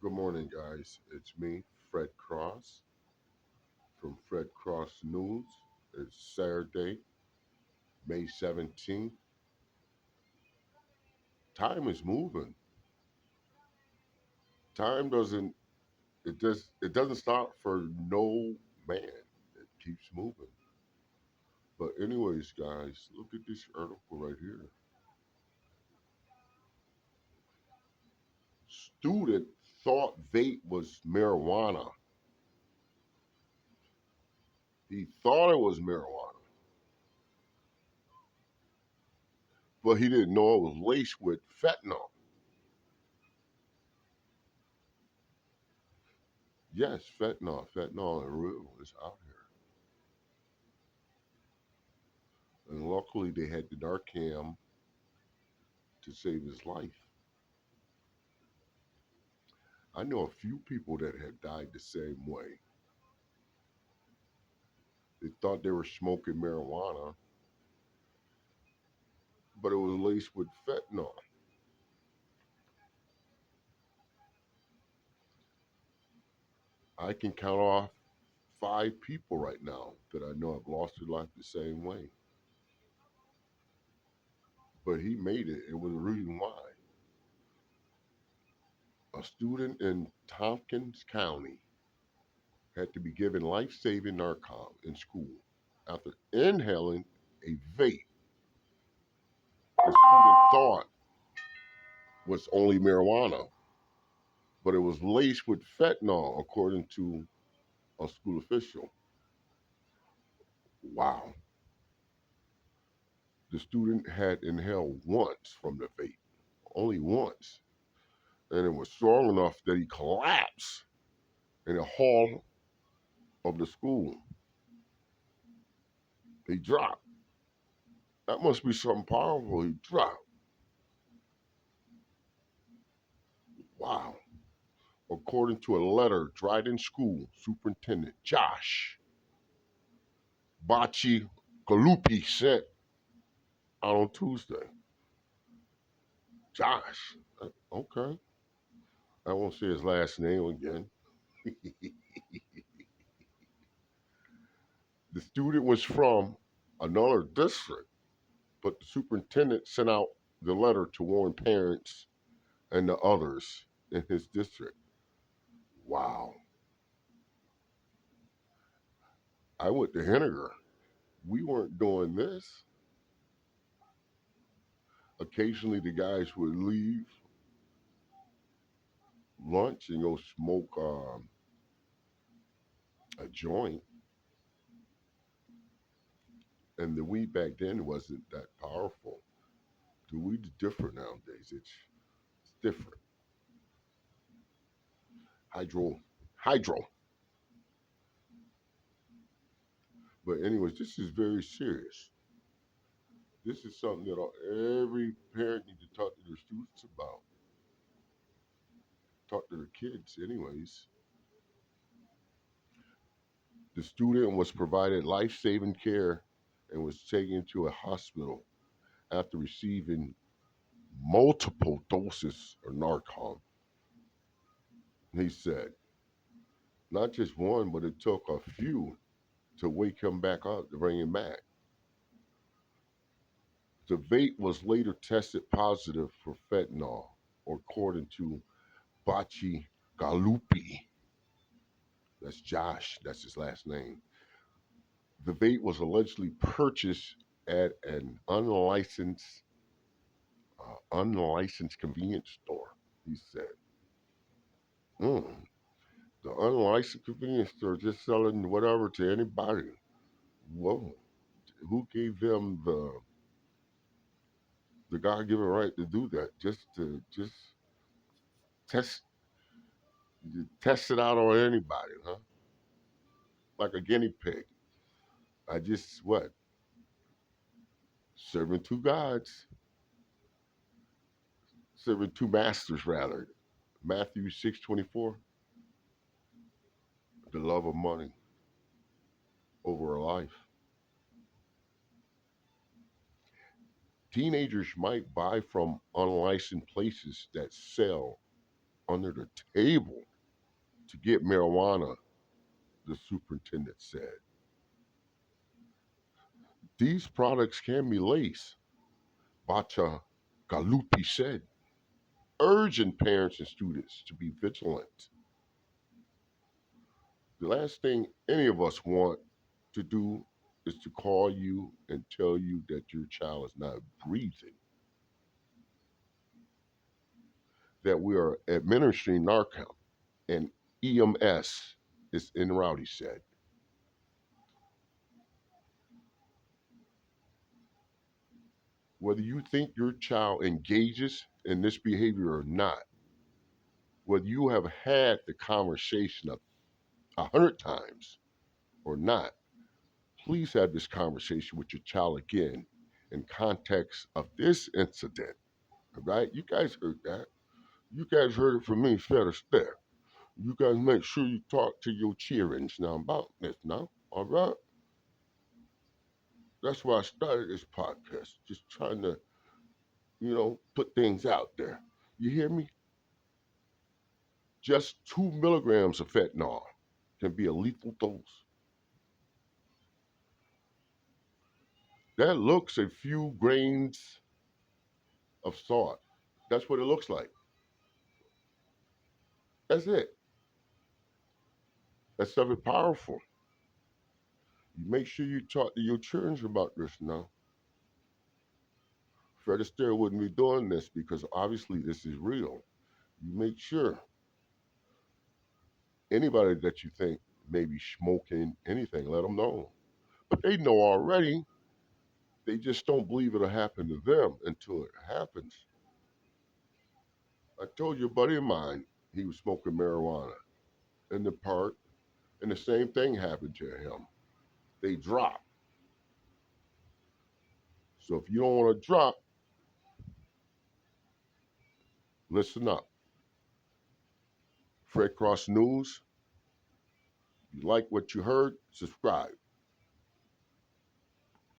Good morning, guys. It's me, Fred Cross, from Fred Cross News. It's Saturday, May 17th. Time is moving. Time doesn't it doesn't stop for no man. It keeps moving. But anyways, guys, look at this article right here. Student thought vape was marijuana. He thought it was marijuana, but he didn't know it was laced with fentanyl. Yes, fentanyl and real is out here. And luckily they had the Narcan to save his life. I know a few people that have died the same way. They thought they were smoking marijuana, but it was laced with fentanyl. I can count off five people right now that I know have lost their life the same way. But he made it. It was the reason why. A student in Tompkins County had to be given life saving Narcan in school after inhaling a vape the student thought was only marijuana, but it was laced with fentanyl, according to a school official. Wow. The student had inhaled once from the vape, only once, and it was strong enough that he collapsed in the hall of the school. He dropped. That must be something powerful. He dropped. Wow. According to a letter, Dryden School Superintendent Josh Bachi Galupi sent out on Tuesday. Josh. Okay. I won't say his last name again. The student was from another district, but the superintendent sent out the letter to warn parents and the others in his district. Wow. I went to Henniger. We weren't doing this. Occasionally, the guys would leave lunch and go smoke a joint. And the weed back then wasn't that powerful. The weed's different nowadays. It's different. Hydro. But anyways, this is very serious. This is something that every parent needs to talk to their students about, talk to their kids, anyways. The student was provided life saving care and was taken to a hospital after receiving multiple doses of Narcan. He said, not just one, but it took a few to wake him back up, to bring him back. The vape was later tested positive for fentanyl, according to Bachi Galupi. That's Josh, that's his last name. The vape was allegedly purchased at an unlicensed convenience store, he said. Mm, the unlicensed convenience store just selling whatever to anybody. Whoa. Who gave them the God given right to do that? Just test test it out on anybody, huh? Like a guinea pig. I just what? Serving two gods, serving two masters rather. Matthew 6:24, the love of money over a life. Teenagers might buy from unlicensed places that sell under the table to get marijuana, the superintendent said. These products can be laced, Bacha Galupi said, urging parents and students to be vigilant. The last thing any of us want to do is to call you and tell you that your child is not breathing, that we are administering Narcan and EMS is en route, he said. Whether you think your child engages in this behavior or not, whether you have had the conversation 100 times or not, please have this conversation with your child again in context of this incident. All right? You guys heard that. You guys heard it from me, fair to stare. You guys make sure you talk to your children now about this now. All right? That's why I started this podcast. Just trying to, put things out there. You hear me? Just 2 milligrams of fentanyl can be a lethal dose. That looks a few grains of salt. That's what it looks like. That's it. That stuff is powerful. You make sure you talk to your children about this now. Fred Astaire wouldn't be doing this because obviously this is real. You make sure anybody that you think may be smoking anything, let them know. But they know already. They just don't believe it'll happen to them until it happens. I told you a buddy of mine, he was smoking marijuana in the park, and the same thing happened to him. They drop. So if you don't want to drop, listen up. Fred Cross News. If you like what you heard, subscribe.